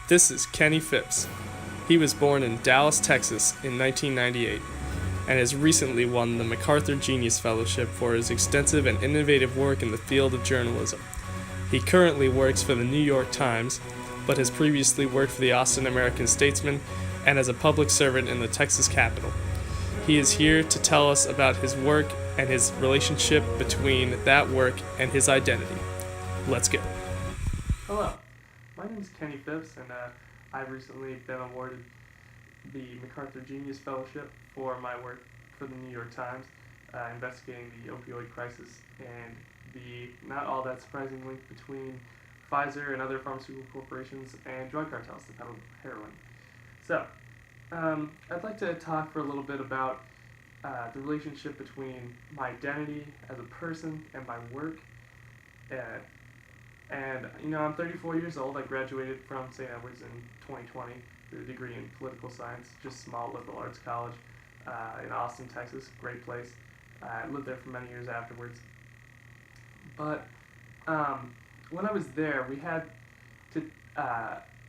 This is Kenny Phipps. He was born in Dallas, Texas in 1998 and has recently won the MacArthur Genius Fellowship for his extensive and innovative work in the field of journalism. He currently works for the New York Times, but has previously worked for the Austin American-Statesman and as a public servant in the Texas Capitol. He is here to tell us about his work and his relationship between that work and his identity. Let's go. Hello, my name is Kenny Phipps, and I've recently been awarded the MacArthur Genius Fellowship for my work for the New York Times, investigating the opioid crisis and the not all that surprising link between Pfizer and other pharmaceutical corporations and drug cartels that peddle heroin. So, I'd like to talk for a little bit about the relationship between my identity as a person and my work. I'm 34 years old. I graduated from St. Edward's in 2020 with a degree in political science, just small liberal arts college in Austin, Texas. Great place. I lived there for many years afterwards. But when I was there, we had to,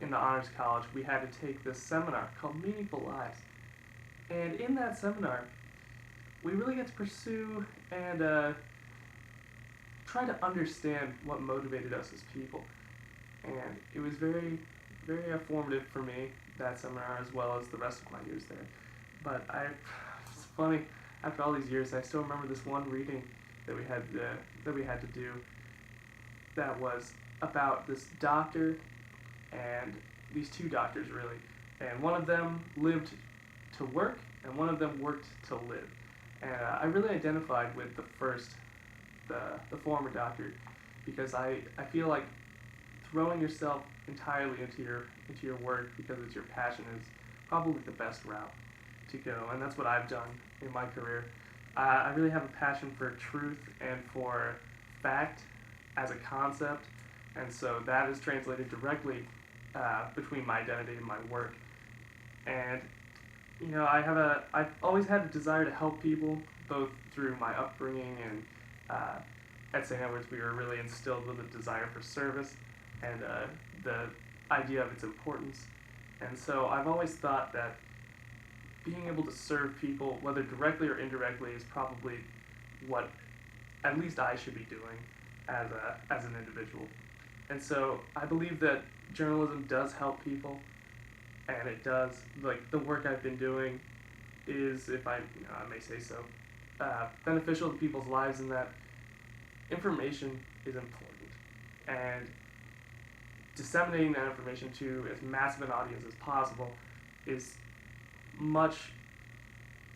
in the honors college, we had to take this seminar called Meaningful Lives. And in that seminar, we really get to pursue and try to understand what motivated us as people. And it was very, very formative for me, that seminar, as well as the rest of my years there. But it's funny, after all these years, I still remember this one reading that we had to do that was about this doctor and these two doctors, really. And one of them lived to work, and one of them worked to live. And I really identified with the former doctor, because I feel like throwing yourself entirely into your work because it's your passion is probably the best route to go, and that's what I've done in my career. I really have a passion for truth and for fact as a concept, and so that is translated directly between my identity and my work. And I've always had a desire to help people, both through my upbringing and at St. Edward's we were really instilled with a desire for service and the idea of its importance. And so I've always thought that being able to serve people, whether directly or indirectly, is probably what at least I should be doing as an individual. And so I believe that journalism does help people, and it does. Like, the work I've been doing is, if I may say so, beneficial to people's lives, in that information is important, and disseminating that information to as massive an audience as possible is much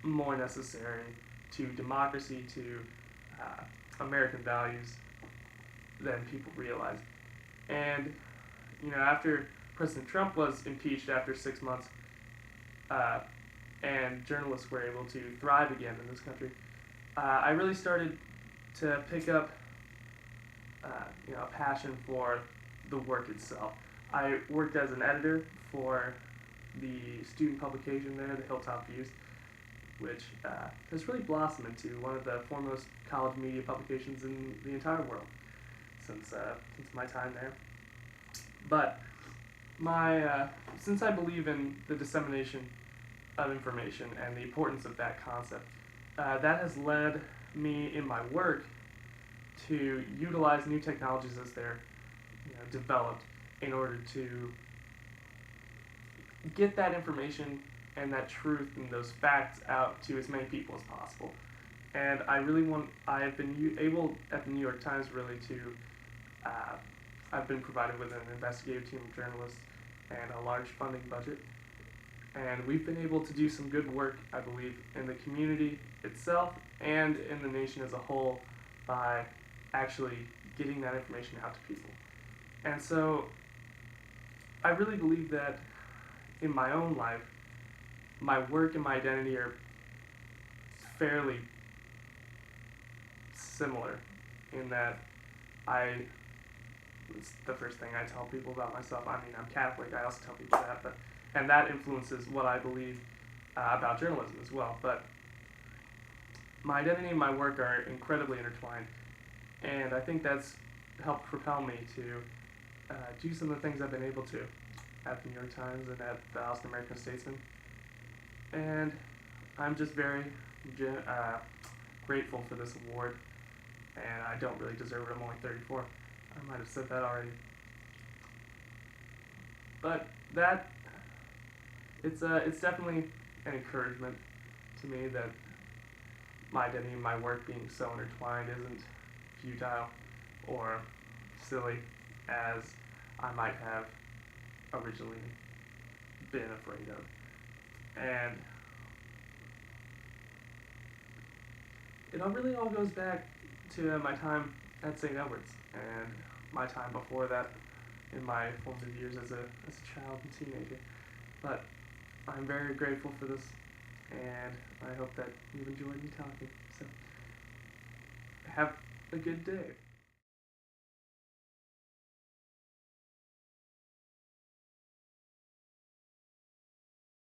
more necessary to democracy, to American values, than people realize. And after President Trump was impeached after 6 months, and journalists were able to thrive again in this country, I really started to pick up a passion for the work itself. I worked as an editor for the student publication there, the Hilltop Views, which has really blossomed into one of the foremost college media publications in the entire world since my time there. But since I believe in the dissemination of information and the importance of that concept, that has led me in my work to utilize new technologies as they're developed in order to get that information and that truth and those facts out to as many people as possible. And I've been able at the New York Times really to, I've been provided with an investigative team of journalists and a large funding budget. And we've been able to do some good work, I believe, in the community itself and in the nation as a whole by actually getting that information out to people. And so I really believe that in my own life, my work and my identity are fairly similar, in that it's the first thing I tell people about myself. I mean, I'm Catholic, I also tell people that, and that influences what I believe about journalism as well. But my identity and my work are incredibly intertwined, and I think that's helped propel me to do some of the things I've been able to. at the New York Times and at the Austin American Statesman. And I'm just very grateful for this award, and I don't really deserve it. I'm only 34. I might have said that already. But it's definitely an encouragement to me that my identity and my work being so intertwined isn't futile or silly as I might have originally been afraid of. And it really all goes back to my time at St. Edward's and my time before that in my formative years as a child and teenager. But I'm very grateful for this, and I hope that you've enjoyed me talking. So have a good day.